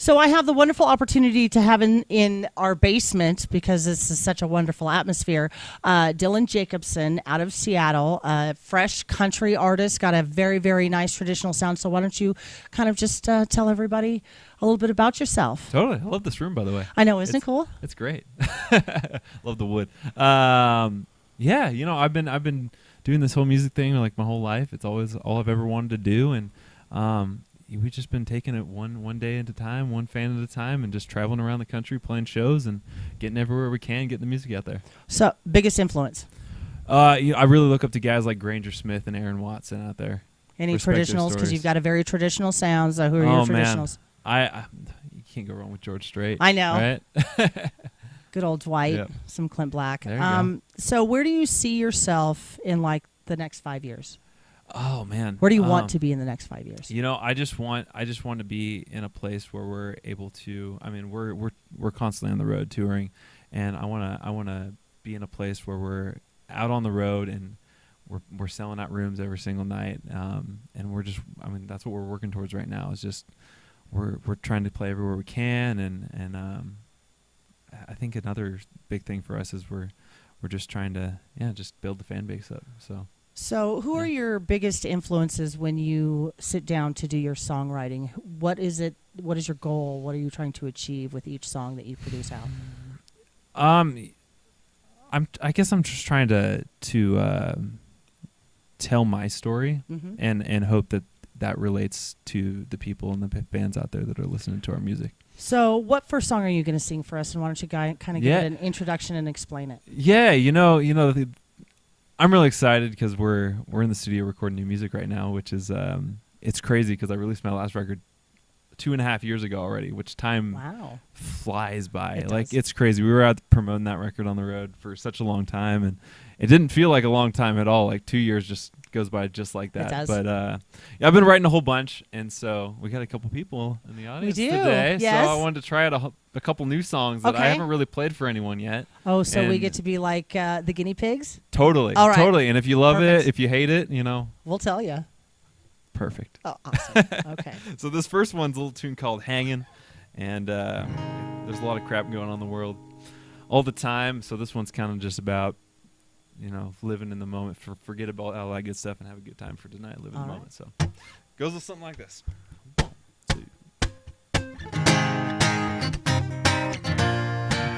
So I have the wonderful opportunity to have in our basement, because this is such a wonderful atmosphere, Dylan Jakobsen out of Seattle, a fresh country artist, got a very, very nice traditional sound. So why don't you kind of just tell everybody a little bit about yourself? Totally. I love this room, by the way. I know, isn't it cool? It's great. Love the wood. Yeah, you know, I've been doing this whole music thing like my whole life. It's always all I've ever wanted to do, and we've just been taking it one day at a time, one fan at a time, and just traveling around the country, playing shows, and getting everywhere we can, getting the music out there. So, biggest influence? I really look up to guys like Granger Smith and Aaron Watson out there. Any traditionals? Because you've got a very traditional sound. So who are your traditionals? Man. You can't go wrong with George Strait. I know. Right? Good old Dwight, Yep. some Clint Black. There you go. So where do you see yourself in like the next 5 years? Oh man, Where do you want to be in the next 5 years? You know, I just want to be in a place where we're able to. I mean, we're constantly on the road touring, and I wanna be in a place where we're out on the road and we're selling out rooms every single night, and we're just. I mean, that's what we're working towards right now. Is just we're trying to play everywhere we can, and I think another big thing for us is we're just trying to just build the fan base up. So who are your biggest influences when you sit down to do your songwriting? What is it? What is your goal? What are you trying to achieve with each song that you produce out? I guess I'm just trying to tell my story, Mm-hmm. and hope that relates to the people and the bands out there that are listening to our music. So what first song are you going to sing for us? And why don't you kind of give it an introduction and explain it? Yeah, I'm really excited because we're in the studio recording new music right now, which is it's crazy because I released my last record 2.5 years ago already, which time flies by. It's crazy. We were out promoting that record on the road for such a long time, and it didn't feel like a long time at all. Like 2 years just goes by just like that. It does. But I've been writing a whole bunch, and so we got a couple people in the audience today. Yes. So I wanted to try out a couple new songs that I haven't really played for anyone yet. Oh, so we get to be like the guinea pigs? Totally. All right. Totally. And if you love Perfect. it, if you hate it, we'll tell you. Perfect. Oh, awesome. Okay. So this first one's a little tune called Hangin', and there's a lot of crap going on in the world all the time, so this one's kind of just about, living in the moment, forget about all that good stuff and have a good time for tonight, live in the moment. So goes with something like this. 1, 2.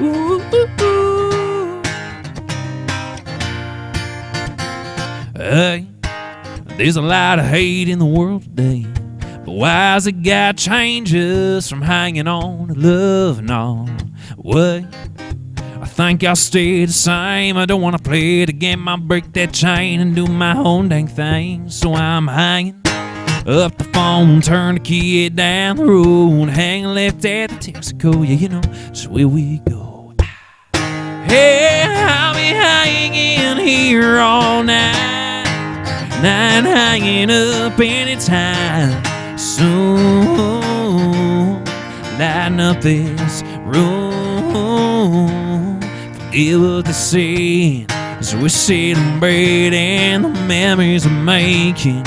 Ooh, ooh, ooh. Hey, there's a lot of hate in the world today, but why's it got change us from hanging on to love and all? What? I think I'll stay the same. I don't want to play the game. I'll break that chain and do my own dang thing. So I'm hanging up the phone, turn the key down the road, hang left at the Texaco. Yeah, just where we go. Hey, I'll be hanging here all night, not hanging up anytime soon. Lighten up this room. Forget what they said as we're celebrating the memories we're making.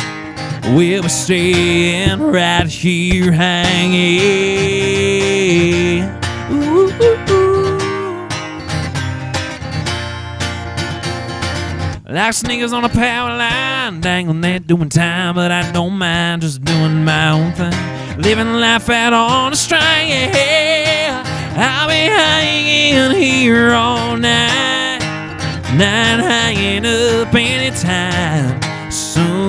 We'll be staying right here hanging. Ooh, ooh, ooh. Like sneakers on a power line, dangling there doing time, but I don't mind just doing my own thing. Living life out on a string, yeah. I'll be hanging here all night, not hanging up anytime soon.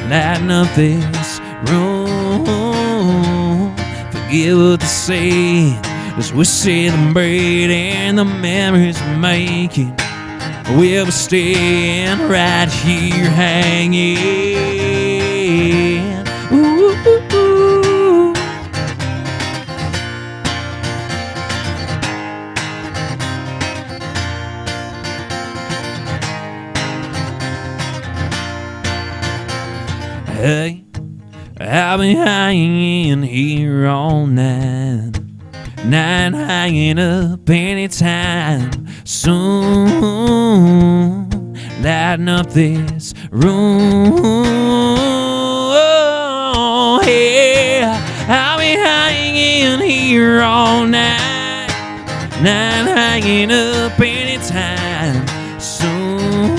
Lighten up this room. Forget what they say as we're celebrating the memories we're making. We'll be staying right here hanging. Ooh, ooh, ooh. Hey, I'll be hanging here all night, not hanging up anytime soon. Lighten up this room. Oh, yeah, here all night, not hanging up anytime soon.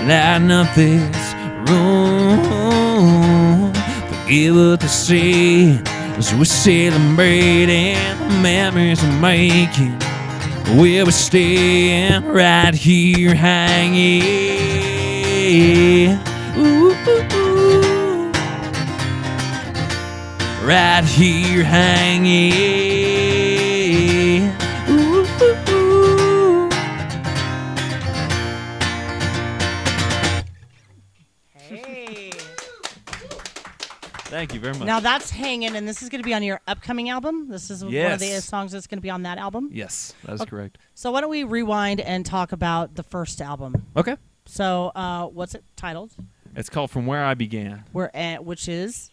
Lighten up this room, forget what they say as we're celebrating the memories we're making. We'll be staying right here hanging. Ooh, ooh, ooh. Right here hanging. Ooh, ooh, ooh. Hey. Thank you very much. Now that's hanging, and this is going to be on your upcoming album. This is one of the songs that's going to be on that album. Yes, that is correct. So why don't we rewind and talk about the first album? Okay. So what's it titled? It's called From Where I Began. Which is?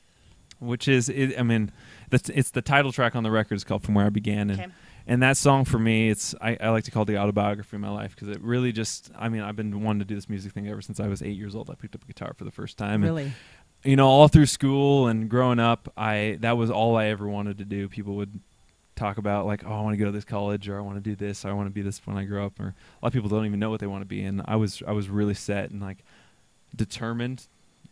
It's the title track on the record is called From Where I Began. And, Okay. and that song for me, I like to call it the autobiography of my life because it really just, I've been wanting to do this music thing ever since I was 8 years old. I picked up a guitar for the first time. Really? And, all through school and growing up, that was all I ever wanted to do. People would talk about like, oh, I want to go to this college, or I want to do this, or I want to be this when I grow up. Or a lot of people don't even know what they want to be. And I was really set and like determined,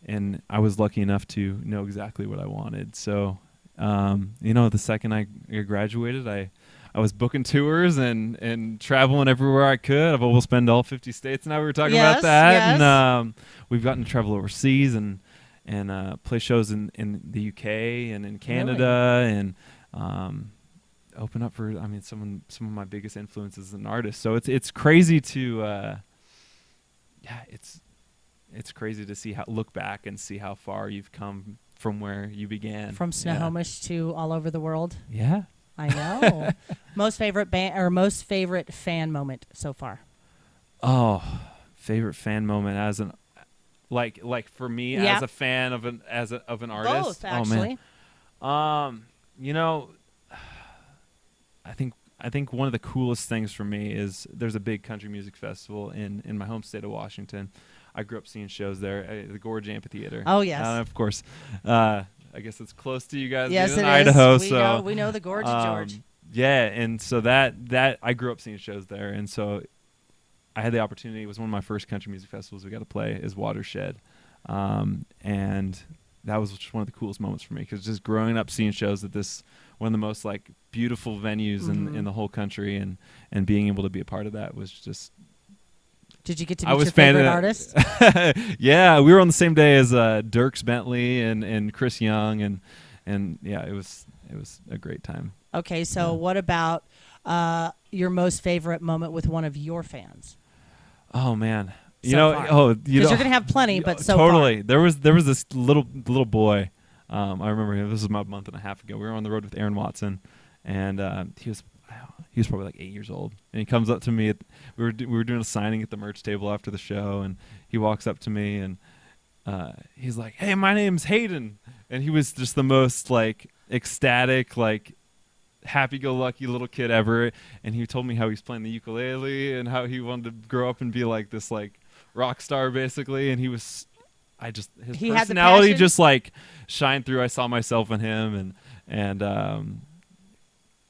and I was lucky enough to know exactly what I wanted. So, the second I graduated, I was booking tours and traveling everywhere I could. I've almost been to all 50 states now. We were talking about that. Yes. And we've gotten to travel overseas and play shows in the UK and in Canada. Really? And open up for some of my biggest influences as an artist. So it's crazy to it's crazy to look back and see how far you've come from where you began. From Snohomish to all over the world. Yeah. I know. Most favorite band or most favorite fan moment so far? Oh, favorite fan moment as an like for me as a fan of an artist. Both, actually. Oh man. I think one of the coolest things for me is there's a big country music festival in my home state of Washington. I grew up seeing shows there, the Gorge Amphitheater. Oh yes, of course. I guess it's close to you guys. Yes, in it Idaho. is. We know the Gorge of George. Yeah, and so that I grew up seeing shows there, and so I had the opportunity. It was one of my first country music festivals we got to play is Watershed, and that was just one of the coolest moments for me because just growing up seeing shows at this one of the most like beautiful venues in the whole country, and being able to be a part of that was just. Did you get to meet your favorite artist? Yeah, we were on the same day as Dierks Bentley and Chris Young, and yeah, it was a great time. Okay, so what about your most favorite moment with one of your fans? Oh man, because you're gonna have plenty, but so totally. Far. There was this little boy. I remember him. This was about a month and a half ago. We were on the road with Aaron Watson, and he was probably like 8 years old, and he comes up to me. We were doing a signing at the merch table after the show, and he walks up to me and he's like, "Hey, my name's Hayden," and he was just the most like ecstatic, like happy-go-lucky little kid ever. And he told me how he's playing the ukulele and how he wanted to grow up and be like this like rock star basically. And his personality just like shined through. I saw myself in him, and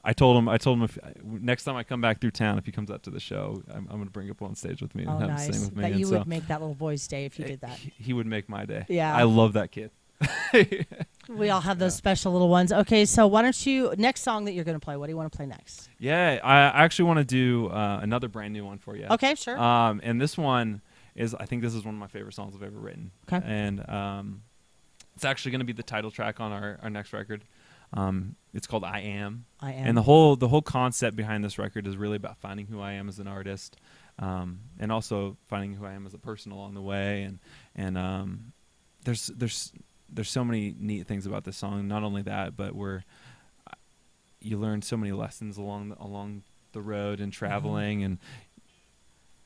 I told him if next time I come back through town, if he comes out to the show, I'm going to bring him up on stage with me and have him sing with me. That you would make that little boy's day if you did that. He would make my day. Yeah, I love that kid. We all have those special little ones. Okay, so why don't you next song that you're going to play? What do you want to play next? Yeah, I actually want to do another brand new one for you. Okay, sure. And this one I think this is one of my favorite songs I've ever written. Okay. And it's actually going to be the title track on our next record. It's called I Am. I Am. And the whole concept behind this record is really about finding who I am as an artist, and also finding who I am as a person along the way. And there's so many neat things about this song. Not only that, but you learn so many lessons along the road and traveling, and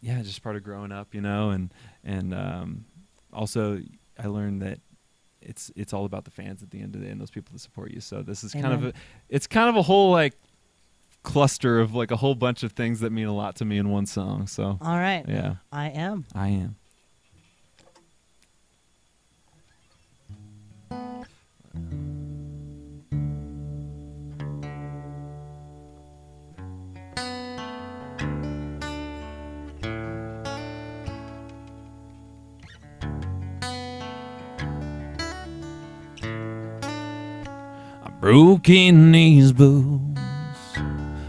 yeah, just part of growing up, and also I learned that it's all about the fans at the end of the day and those people that support you. So this is it's kind of a whole like cluster of like a whole bunch of things that mean a lot to me in one song. So all right. Yeah. I Am. I Am. Broken these boots,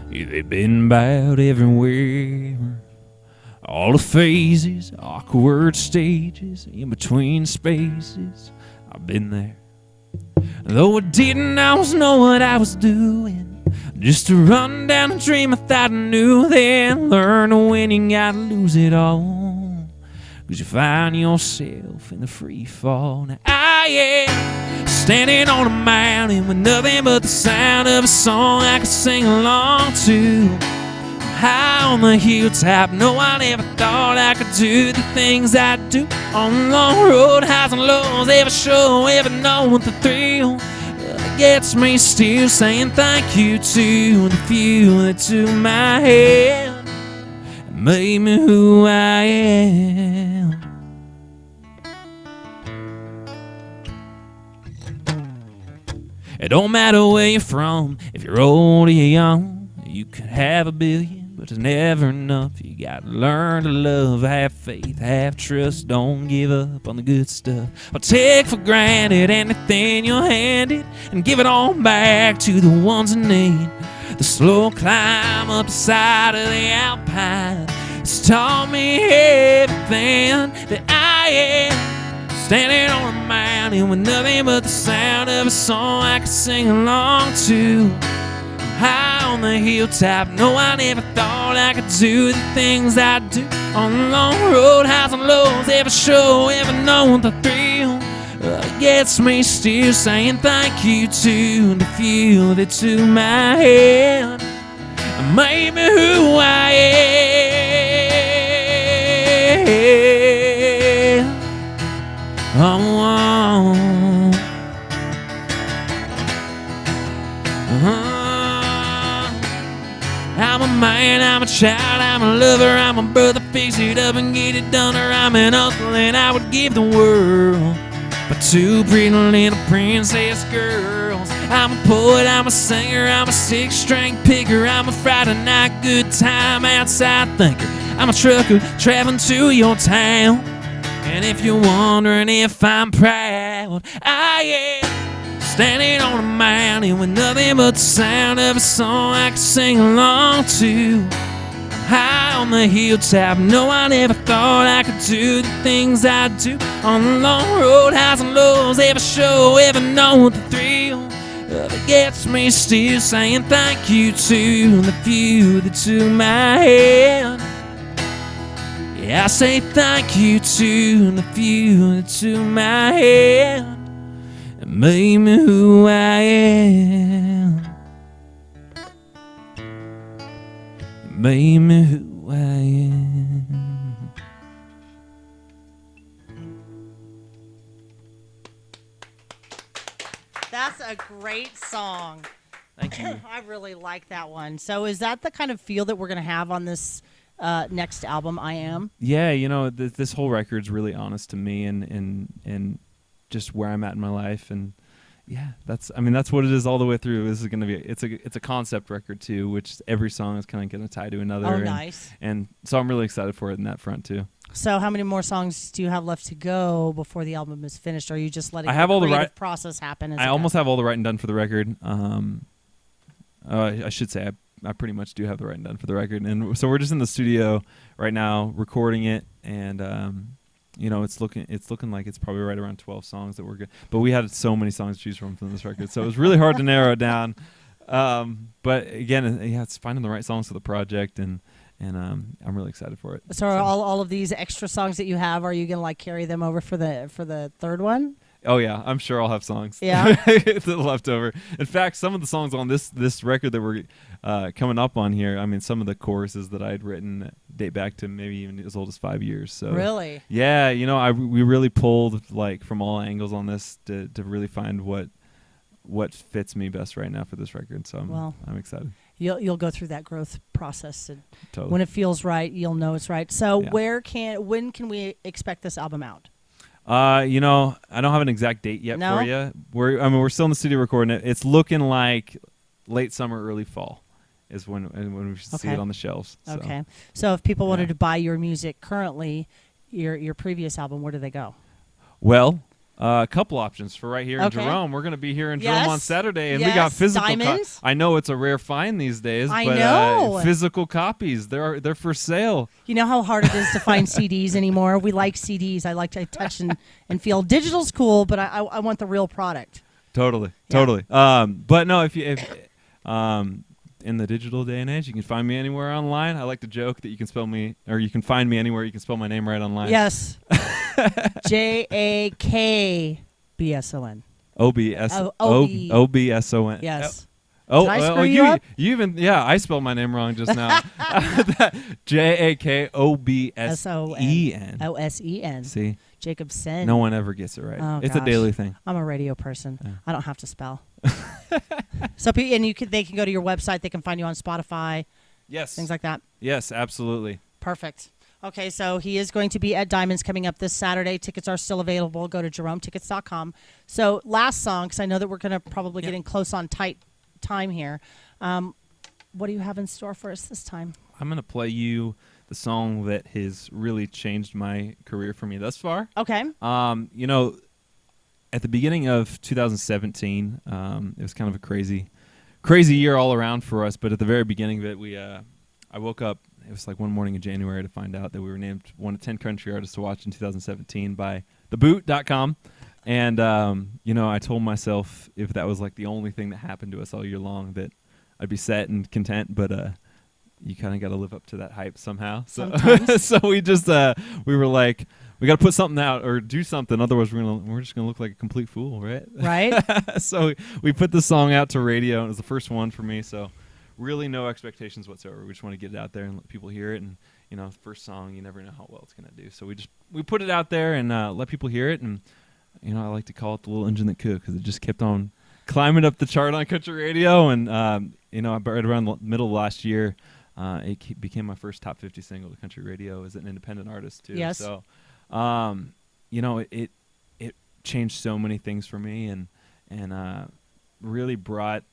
yeah, they've been about everywhere. All the phases, awkward stages, in between spaces, I've been there. Though I didn't always know what I was doing, just to run down a dream I thought I knew, then learn when you gotta lose it all, 'cause you find yourself in the free fall. Now I am standing on a mountain with nothing but the sound of a song I could sing along to. High on the hilltop, no, I never thought I could do the things I do. On the long road, highs and lows, every show, every know what the thrill gets me still, saying thank you to the few that took my hand and made me who I am. It don't matter where you're from, if you're old or you're young, you could have a billion, but it's never enough. You gotta learn to love, have faith, have trust, don't give up on the good stuff. Or take for granted anything you're handed and give it all back to the ones in need. The slow climb up the side of the Alpine has taught me everything that I am. Standing on a mountain with nothing but the sound of a song I could sing along to. High on the hilltop, no, I never thought I could do the things I do. On the long road, highs and lows, every show, every know the thrill gets me still, saying thank you to the few that took my hand and made me who I am. I'm a man, I'm a child, I'm a lover, I'm a brother, fix it up and get it done, or I'm an uncle and I would give the world for two pretty little princess girls. I'm a poet, I'm a singer, I'm a six-string picker, I'm a Friday night good time outside thinker. I'm a trucker traveling to your town, and if you're wondering if I'm proud, I am. Standing on a mountain with nothing but the sound of a song I could sing along to. High on the hilltop, no, I never thought I could do the things I do. On the long road, highs and lows, every show, every know the thrill that gets me still, saying thank you to the few that took my hand. Yeah, I say thank you to the few that took my hand and made me who I am. Made me who I am. That's a great song. Thank you. I really like that one. So is that the kind of feel that we're going to have on this next album, I Am? Yeah, you know, this whole record's really honest to me and just where I'm at in my life, and yeah, that's what it is all the way through. This is going to be it's a concept record too, which every song is kind of going to tie to another. Oh, nice. And so I'm really excited for it in that front too. So how many more songs do you have left to go before the album is finished? Or are you just letting I have the all the creative process happen? I almost have all the writing done for the record. I should say I pretty much do have the writing done for the record, and so we're just in the studio right now recording it, and you know, it's looking like it's probably right around 12 songs that we're good. But we had so many songs to choose from this record, so it was really hard to narrow it down. But again, yeah, it's finding the right songs for the project, and I'm really excited for it. So are all of these extra songs that you have, are you gonna like carry them over for the third one? Oh yeah, I'm sure I'll have songs. Yeah, left over. In fact, some of the songs on this record that we're coming up on here, I mean, some of the choruses that I had written date back to maybe even as old as 5 years. So really, yeah, you know, we really pulled like from all angles on this to really find what fits me best right now for this record. So I'm excited. You'll go through that growth process, and totally. When it feels right, you'll know it's right. So yeah. when can we expect this album out? You know, I don't have an exact date yet for you. We're still in the studio recording it. It's looking like late summer, early fall is when we should see it on the shelves. So. Okay. So if people wanted to buy your music currently, your previous album, where do they go? Well, A couple options for right here in Okay. Jerome. We're going to be here in Yes. Jerome on Saturday, and we Yes. got physical. Diamonds? I know it's a rare find these days, I but know. physical copies. They're for sale. You know how hard it is to find CDs anymore? We like CDs. I like to touch and feel. Digital's cool, but I want the real product. Totally. But no, if in the digital day and age, you can find me anywhere online. I like to joke that you can spell me, or you can find me anywhere. You can spell my name right online. Yes. Jakobson. OBSON. Yes. Oh, Did I screw you up? You even I spelled my name wrong just now. JAKOBSEN. OSEN. See, Jakobsen. no one ever gets it right. Oh, It's a gosh. daily thing. I'm a radio person. Yeah. I don't have to spell. So they can go to your website. They can find you on Spotify, Yes. things like that. Yes, absolutely. Perfect. Okay, so he is going to be at Diamonds coming up this Saturday. Tickets are still available. Go to jerometickets.com. So last song, because I know that we're going to probably getting close on tight time here. What do you have in store for us this time? I'm going to play you the song that has really changed my career for me thus far. Okay. At the beginning of 2017, it was kind of a crazy year all around for us. But at the very beginning of it, I woke up. It was like one morning in January to find out that we were named one of 10 country artists to watch in 2017 by theboot.com. And, I told myself if that was like the only thing that happened to us all year long, that I'd be set and content. But you kind of got to live up to that hype somehow. So, so we just we were like, we got to put something out or do something. Otherwise, we're just gonna look like a complete fool, right? Right. So we put the song out to radio, and it was the first one for me. So really, no expectations whatsoever. We just want to get it out there and let people hear it. And first song, you never know how well it's gonna do. So we put it out there and let people hear it. And I like to call it the little engine that could, because it just kept on climbing up the chart on country radio. And right around the middle of last year, it became my first top 50 single to country radio as an independent artist too. Yes. So, it changed so many things for me, and really brought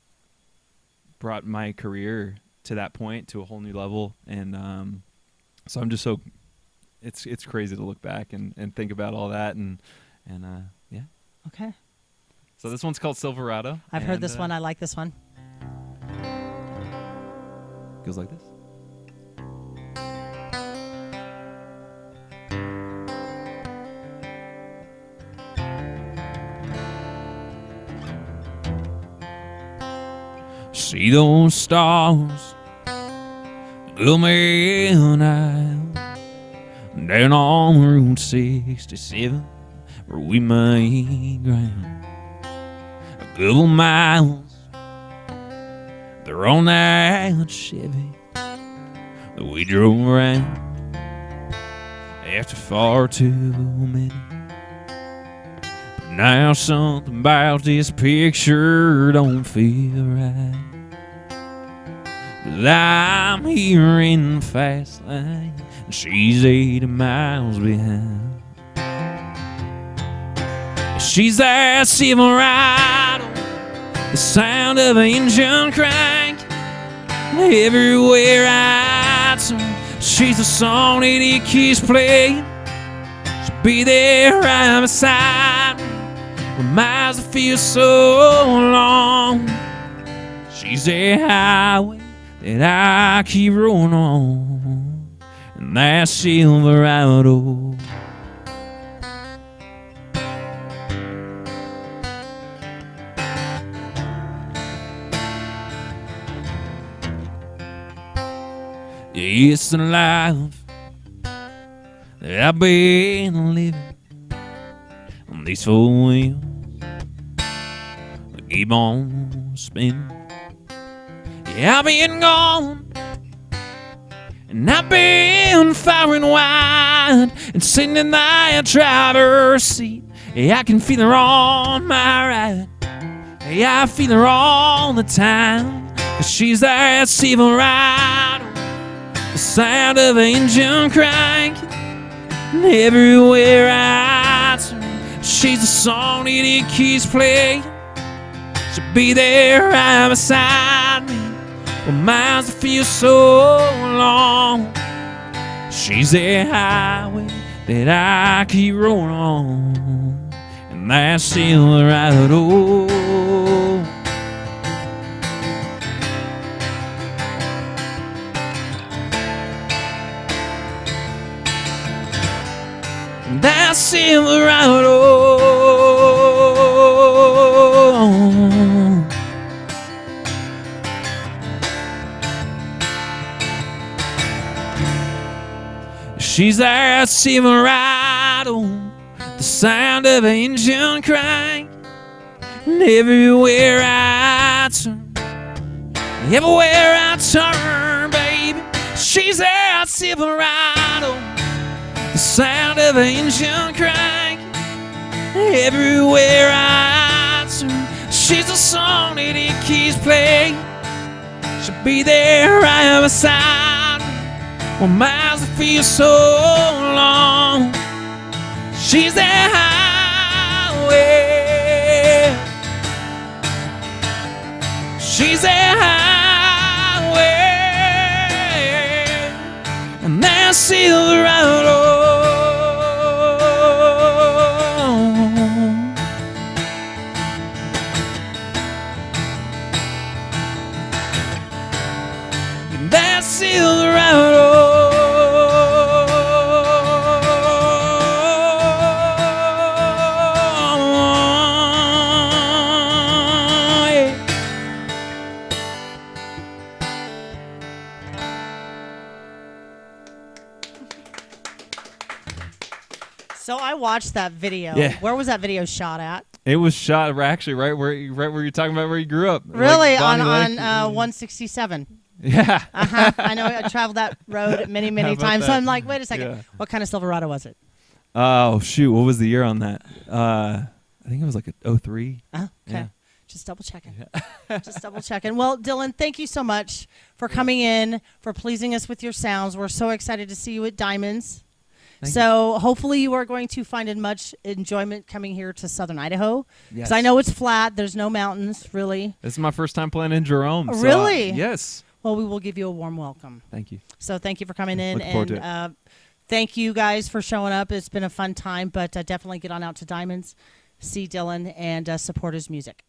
my career to that point, to a whole new level. And so I'm just it's crazy to look back and think about all that, and yeah. Okay. So this one's called Silverado. I've heard this one. I like this one. Goes like this. See those stars coming out down on Route 67 where we made ground. A couple miles, they're on that Chevy that we drove around after far too many. But now something about this picture don't feel right. But I'm here in the fast lane, and she's 80 miles behind. She's that Silverado, the sound of an engine crank. And everywhere I turn, she's the song that he keeps playing. She'll be there right beside me when miles feel so long. She's a highway that I keep rolling on, and that Silverado. It's the life that I've been living on these four wheels that keep on spinning. Yeah, I've been gone, and I've been far and wide, and sitting in that driver's seat, yeah, I can feel her on my right. Yeah, I feel her all the time, 'cause she's that Silverado, the sound of an engine cranking. And everywhere I turn, she's the song that it keeps playing. She'll be there right beside me when miles feel so long. She's a highway that I keep rolling on, and and that Silverado. That Silverado. She's that Silverado, the sound of an engine crank. And everywhere I turn, baby, she's that Silverado, the sound of an engine crank. Everywhere I turn, she's a song that it keeps playing. She'll be there right beside me when miles that feel so long. She's that highway. She's that highway, and that Silverado. That Silverado. So I watched that video. Yeah. Where was that video shot at? It was shot actually right where you're talking about where you grew up. Really? Like on 167. Yeah. I know. I traveled that road many times. that? So I'm like, wait a second. Yeah. What kind of Silverado was it? Oh shoot! What was the year on that? I think it was like a 03. Oh, okay. Yeah. Just double checking. Just double checking. Well, Dylan, thank you so much for coming in, for pleasing us with your sounds. We're so excited to see you at Diamonds. So hopefully you are going to find much enjoyment coming here to Southern Idaho. Because I know it's flat. There's no mountains, really. This is my first time playing in Jerome. So, really? Yes. Well, we will give you a warm welcome. Thank you. So thank you for coming in. Looking forward to And thank you guys for showing up. It's been a fun time, but definitely get on out to Diamonds, see Dylan, and support his music.